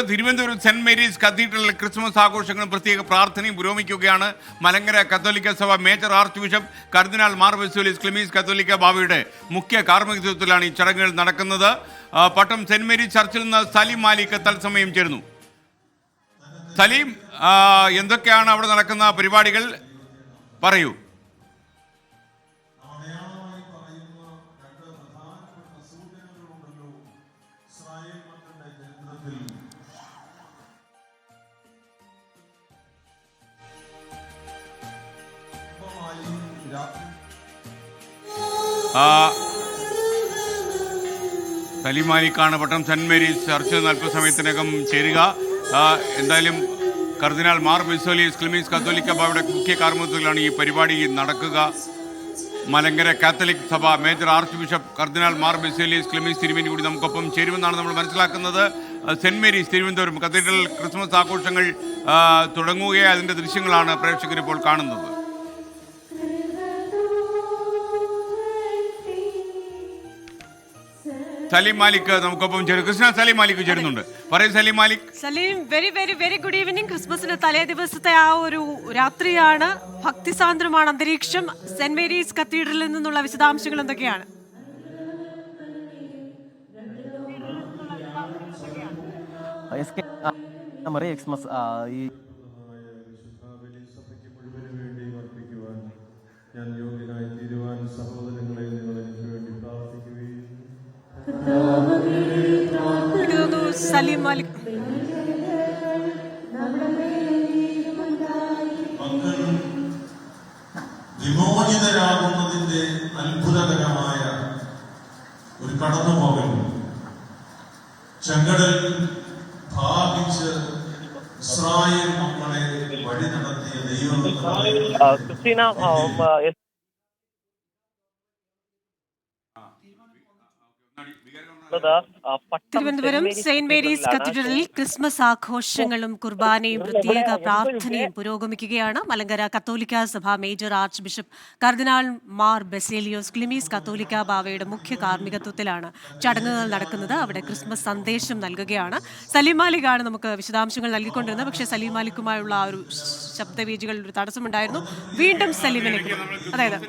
Thiruvananthapuram saint Mary's കത്തീഡ്രലിൽ Christmas ആഘോഷങ്ങളും പ്രത്യേക പ്രാർത്ഥനയും പുരോഗമിക്കുകയാണ്. മലങ്കര കത്തോലിക്ക സഭ മേജർ ആർച്ച് ബിഷപ്പ് കർദിനാൾ മാർ ബസേലിയോസ് ക്ലീമീസ് കത്തോലിക്ക ബാവയുടെ മുഖ്യ കാർമ്മികത്വത്തിലാണ് ഈ ചടങ്ങുകൾ നടക്കുന്നത്. പട്ടം സെന്റ് മേരീസ് ചർച്ചിൽ നിന്ന് സലീം മാലിക് തത്സമയം ചേരുന്നു. സലീം, എന്തൊക്കെയാണ് അവിടെ നടക്കുന്ന പരിപാടികൾ, പറയൂ. സലീം മാലിക്കാണ് പട്ടം സെന്റ് മേരീസ് ചർച്ചിൽ നിന്ന് അല്പസമയത്തിനകം ചേരുക. എന്തായാലും കർദിനാൾ മാർ ബസേലിയോസ് ക്ലീമീസ് കത്തോലിക്ക ബാവയുടെ മുഖ്യ കാർമ്മികത്വത്തിലാണ് ഈ പരിപാടി നടക്കുക. മലങ്കര കാത്തലിക് സഭ മേജർ ആർച്ച് ബിഷപ്പ് കർദിനാൾ മാർ ബസേലിയോസ് ക്ലീമീസ് തിരുമേനി കൂടി നമുക്കൊപ്പം ചേരുമെന്നാണ് നമ്മൾ മനസ്സിലാക്കുന്നത്. Saint Mary's Thiruvananthapuram cathedral Christmas ആഘോഷങ്ങൾ തുടങ്ങുകയായി അതിൻ്റെ ദൃശ്യങ്ങളാണ് പ്രേക്ഷകർ ഇപ്പോൾ കാണുന്നത്. സലീം മാലിക് നമുക്കൊപ്പം ചേരും. കൃഷ്ണ, സലീം മാലിക് ചേരുന്നുണ്ട്. പറയൂ Salim Malik. Salim, very very very good evening. ക്രിസ്മസിന് തലേ ദിവസത്തെ ആ ഒരു രാത്രിയാണ്, ഭക്തിസാന്ദ്രമാണ് അന്തരീക്ഷം. സെന്റ് മേരീസ് കത്തീഡ്രലിൽ നിന്നുള്ള വിശദാംശങ്ങൾ എന്തൊക്കെയാണ്? സലീം മാലിക്, വിമോചിതരാകുന്നതിന്റെ അത്ഭുതകരമായ ഒരു കടന്നുപോകൽ ചെങ്കടൽ ഭാഗിച്ച് ഇസ്രായേൽ മക്കളെ വഴി നടത്തിയ ദൈവം. തിരുവനന്തപുരം സെന്റ് മേരീസ് കത്തീഡ്രലിൽ ക്രിസ്മസ് ആഘോഷങ്ങളും കുർബാനയും പ്രത്യേക പ്രാർത്ഥനയും പുരോഗമിക്കുകയാണ്. മലങ്കര കത്തോലിക്ക സഭ മേജർ ആർച്ച് ബിഷപ്പ് കർദിനാൾ മാർ ബസേലിയോസ് ക്ലീമീസ് കത്തോലിക്ക ബാവയുടെ മുഖ്യ കാർമ്മികത്വത്തിലാണ് ചടങ്ങുകൾ നടക്കുന്നത്. അവിടെ ക്രിസ്മസ് സന്ദേശം നൽകുകയാണ്. സലീം മാലിക്കാണ് നമുക്ക് വിശദാംശങ്ങൾ നൽകിക്കൊണ്ടിരുന്നത്. പക്ഷേ സലീം മാലിക്കുമായുള്ള ആ ഒരു ശബ്ദവീചികളിൽ ഒരു തടസ്സമുണ്ടായിരുന്നു. വീണ്ടും സലീമിലേക്ക്, അതായത്